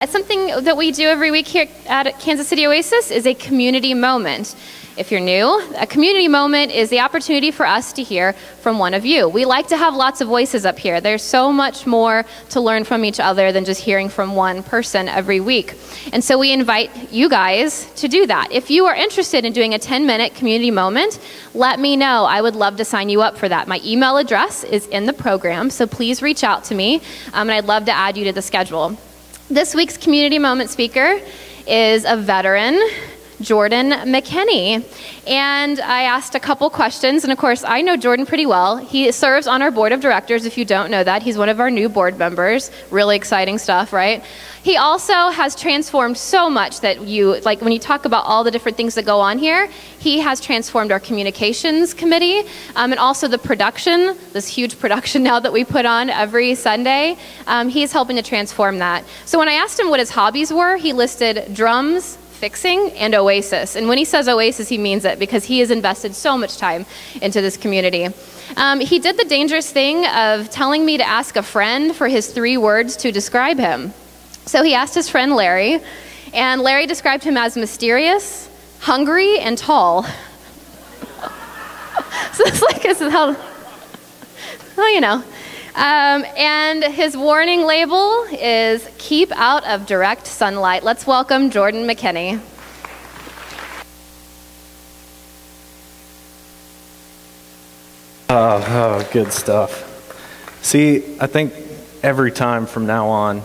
Something that we do every week here at Kansas City Oasis is a community moment. If you're new, a community moment is the opportunity for us to hear from one of you. We like to have lots of voices up here. There's so much more to learn from each other than just hearing from one person every week. And so we invite you guys to do that. If you are interested in doing a 10-minute community moment, let me know. I would love to sign you up for that. My email address is in the program, so please reach out to me, and I'd love to add you to the schedule. This week's community moment speaker is a veteran, Jordan McKinney. And I asked a couple questions, and of course, I know Jordan pretty well. He serves on our board of directors, if you don't know that. He's one of our new board members. Really exciting stuff, right? He also has transformed so much that when you talk about all the different things that go on here, he has transformed our communications committee, and also the production, this huge production now that we put on every Sunday. He's helping to transform that. So when I asked him what his hobbies were, he listed drums, fixing, and Oasis. And when he says Oasis, he means it, because he has invested so much time into this community. He did the dangerous thing of telling me to ask a friend for his 3 words to describe him. So he asked his friend Larry, and Larry described him as mysterious, hungry, and tall. So it's like, this is how, well, you know. And his warning label is keep out of direct sunlight. Let's welcome Jordan McKinney. Oh, good stuff. See, I think every time from now on,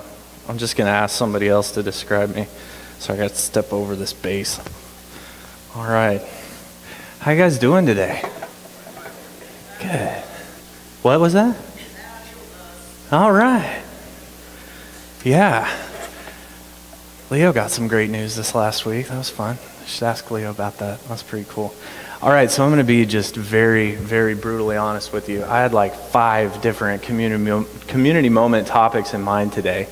I'm just going to ask somebody else to describe me. So I got to step over this base. All right. How you guys doing today? Good. What was that? All right. Yeah. Leo got some great news this last week. That was fun. I should ask Leo about that. That's pretty cool. All right, so I'm going to be just very, very brutally honest with you. I had like 5 different community moment topics in mind today,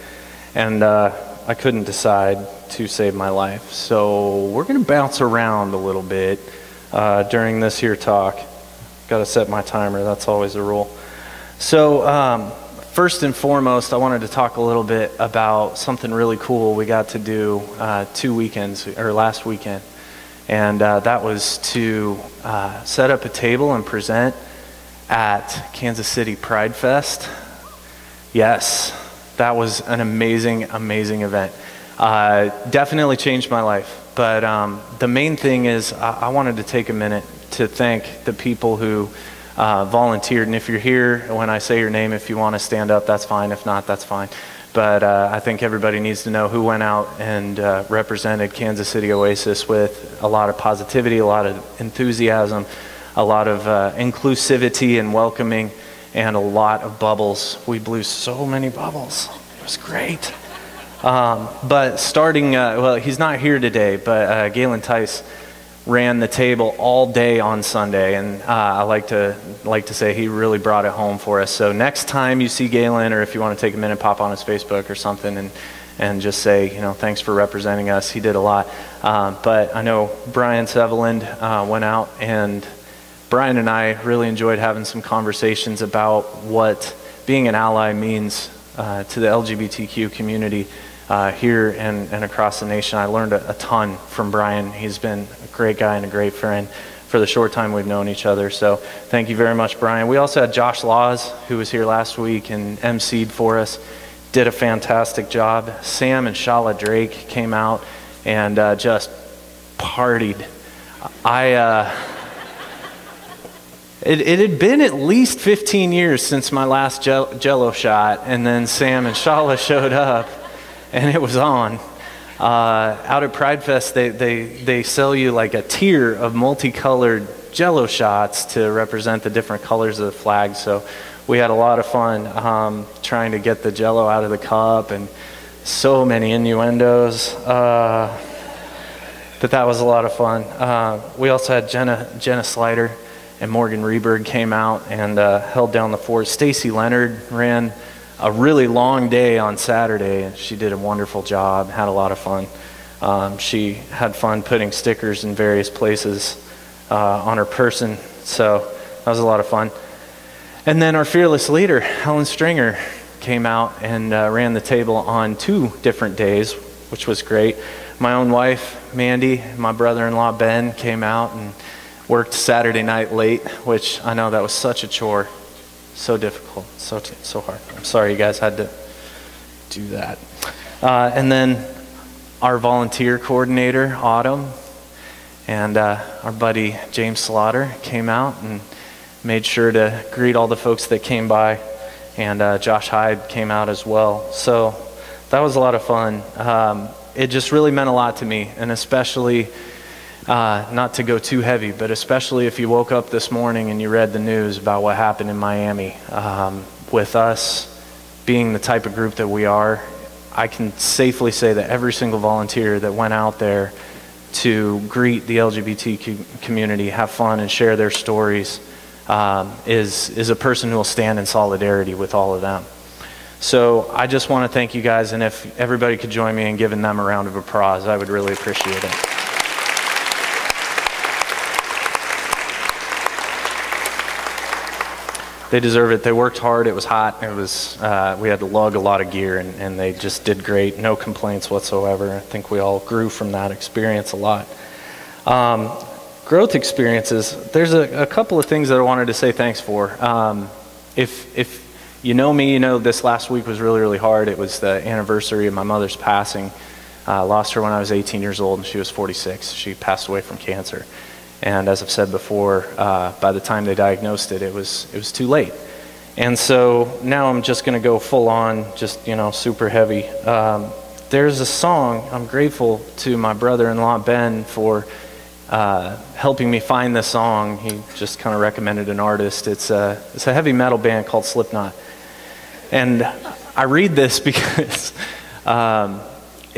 and I couldn't decide to save my life. So we're going to bounce around a little bit during this here talk. Got to set my timer. That's always a rule. So first and foremost, I wanted to talk a little bit about something really cool we got to do last weekend. And that was to set up a table and present at Kansas City Pride Fest. Yes, that was an amazing, amazing event. Definitely changed my life. But the main thing is I wanted to take a minute to thank the people who volunteered. And if you're here, when I say your name, if you want to stand up, that's fine. If not, that's fine. But I think everybody needs to know who went out and represented Kansas City Oasis with a lot of positivity, a lot of enthusiasm, a lot of inclusivity and welcoming, and a lot of bubbles. We blew so many bubbles. It was great. But starting, well, he's not here today, but Galen Tice ran the table all day on Sunday, and I like to say he really brought it home for us. So next time you see Galen, or if you want to take a minute, pop on his Facebook or something and just say, you know, thanks for representing us. He did a lot. But I know Brian Seveland went out, and Brian and I really enjoyed having some conversations about what being an ally means to the LGBTQ community here and across the nation. I learned a ton from Brian. He's been a great guy and a great friend for the short time we've known each other. So thank you very much, Brian. We also had Josh Laws, who was here last week and emceed for us. Did a fantastic job. Sam and Shala Drake came out and just partied. It had been at least 15 years since my last Jello shot, and then Sam and Shala showed up, and it was on. Out at Pride Fest, they sell you like a tier of multicolored Jello shots to represent the different colors of the flag. So we had a lot of fun trying to get the Jello out of the cup, and so many innuendos. But that was a lot of fun. We also had Jenna Slider and Morgan Reberg came out and held down the fort. Stacy Leonard ran a really long day on Saturday, and she did a wonderful job, had a lot of fun. She had fun putting stickers in various places on her person, so that was a lot of fun. And then our fearless leader, Helen Stringer, came out and ran the table on 2 different days, which was great. My own wife, Mandy, and my brother-in-law, Ben, came out and worked Saturday night late, which I know that was such a chore. So difficult, so hard. I'm sorry you guys had to do that. And then our volunteer coordinator, Autumn, and our buddy James Slaughter came out and made sure to greet all the folks that came by, and Josh Hyde came out as well. So that was a lot of fun. It just really meant a lot to me, and especially, not to go too heavy, but especially if you woke up this morning and you read the news about what happened in Miami. With us being the type of group that we are, I can safely say that every single volunteer that went out there to greet the LGBT community, have fun, and share their stories is a person who will stand in solidarity with all of them. So I just want to thank you guys, and if everybody could join me in giving them a round of applause, I would really appreciate it. They deserve it. They worked hard. It was hot. It was we had to lug a lot of gear, and they just did great. No complaints whatsoever. I think we all grew from that experience a lot. Growth experiences. There's a couple of things that I wanted to say thanks for. If you know me, you know this last week was really, really hard. It was the anniversary of my mother's passing. I lost her when I was 18 years old, and she was 46. She passed away from cancer. And as I've said before, by the time they diagnosed it, it was too late. And so now I'm just going to go full on, just, super heavy. There's a song. I'm grateful to my brother-in-law, Ben, for helping me find this song. He just kind of recommended an artist. It's a heavy metal band called Slipknot. And I read this because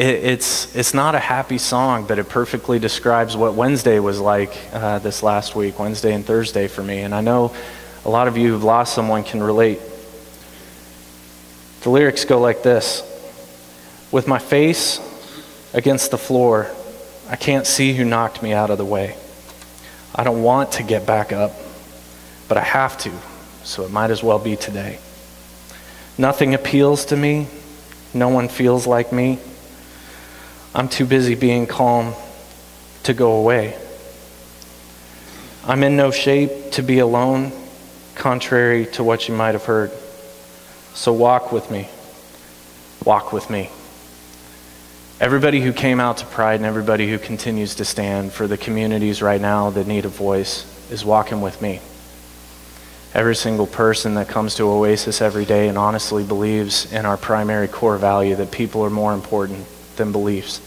it's not a happy song, but it perfectly describes what Wednesday was like this last week, Wednesday and Thursday for me. And I know a lot of you who've lost someone can relate. The lyrics go like this: with my face against the floor, I can't see who knocked me out of the way. I don't want to get back up, but I have to, so it might as well be today. Nothing appeals to me. No one feels like me. I'm too busy being calm to go away. I'm in no shape to be alone, contrary to what you might have heard. So walk with me. Walk with me. Everybody who came out to Pride and everybody who continues to stand for the communities right now that need a voice is walking with me. Every single person that comes to Oasis every day and honestly believes in our primary core value that people are more important than beliefs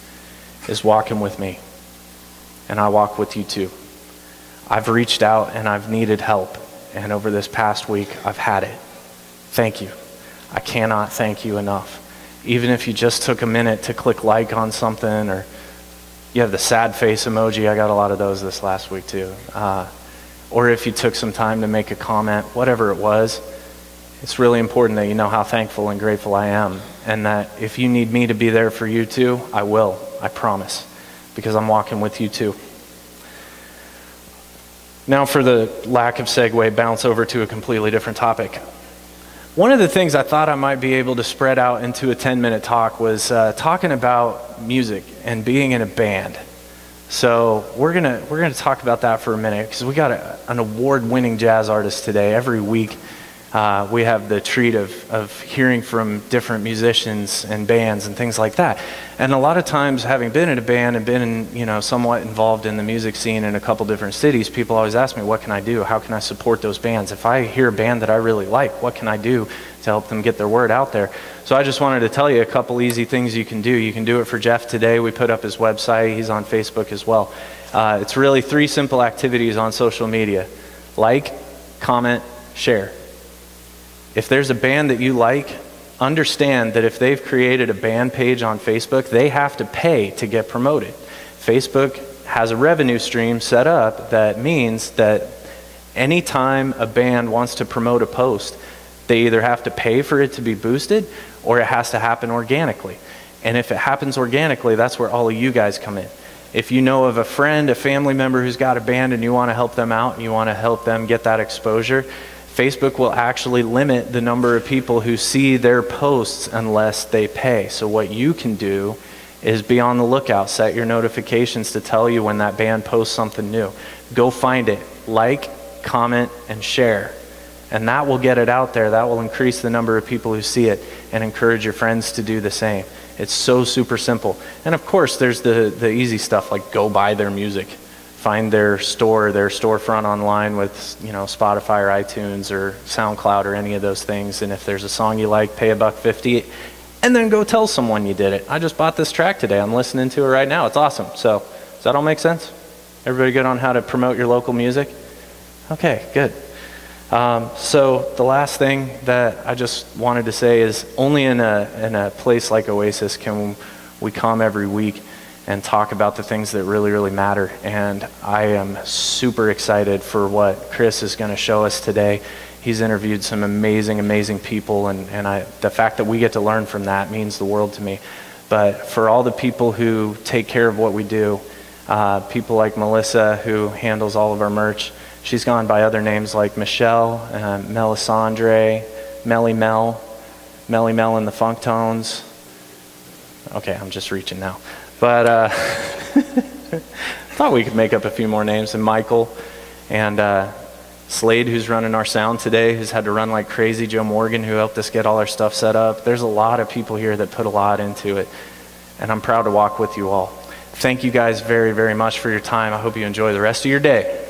is walking with me. And I walk with you too. I've reached out and I've needed help. And over this past week, I've had it. Thank you. I cannot thank you enough. Even if you just took a minute to click like on something, or you have the sad face emoji. I got a lot of those this last week too. Or if you took some time to make a comment, whatever it was, it's really important that you know how thankful and grateful I am. And that if you need me to be there for you too, I will. I promise. Because I'm walking with you too. Now, for the lack of segue, bounce over to a completely different topic. One of the things I thought I might be able to spread out into a 10-minute talk was talking about music and being in a band. So we're gonna talk about that for a minute, because we got an award-winning jazz artist today. Every week we have the treat of hearing from different musicians and bands and things like that. And a lot of times, having been in a band and been in, somewhat involved in the music scene in a couple different cities, people always ask me, what can I do? How can I support those bands? If I hear a band that I really like, what can I do to help them get their word out there? So I just wanted to tell you a couple easy things you can do. You can do it for Jeff today. We put up his website. He's on Facebook as well. It's really 3 simple activities on social media: like, comment, share. If there's a band that you like, understand that if they've created a band page on Facebook, they have to pay to get promoted. Facebook has a revenue stream set up that means that anytime a band wants to promote a post, they either have to pay for it to be boosted, or it has to happen organically. And if it happens organically, that's where all of you guys come in. If you know of a friend, a family member who's got a band and you want to help them out, and you want to help them get that exposure, Facebook will actually limit the number of people who see their posts unless they pay. So what you can do is be on the lookout, set your notifications to tell you when that band posts something new. Go find it, like, comment, and share. And that will get it out there. That will increase the number of people who see it and encourage your friends to do the same. It's so super simple. And of course, there's the easy stuff like go buy their music. Find their store, their storefront online with, Spotify or iTunes or SoundCloud or any of those things. And if there's a song you like, pay $1.50 and then go tell someone you did it. I just bought this track today. I'm listening to it right now. It's awesome. So does that all make sense? Everybody good on how to promote your local music? Okay, good. So the last thing that I just wanted to say is only in a place like Oasis can we come every week and talk about the things that really, really matter. And I am super excited for what Chris is going to show us today. He's interviewed some amazing, amazing people, and the fact that we get to learn from that means the world to me. But for all the people who take care of what we do, people like Melissa, who handles all of our merch, she's gone by other names like Michelle, Melisandre, Melly Mel and the Funk Tones. Okay, I'm just reaching now. But thought we could make up a few more names. And Michael and Slade, who's running our sound today, who's had to run like crazy. Joe Morgan, who helped us get all our stuff set up. There's a lot of people here that put a lot into it. And I'm proud to walk with you all. Thank you guys very, very much for your time. I hope you enjoy the rest of your day.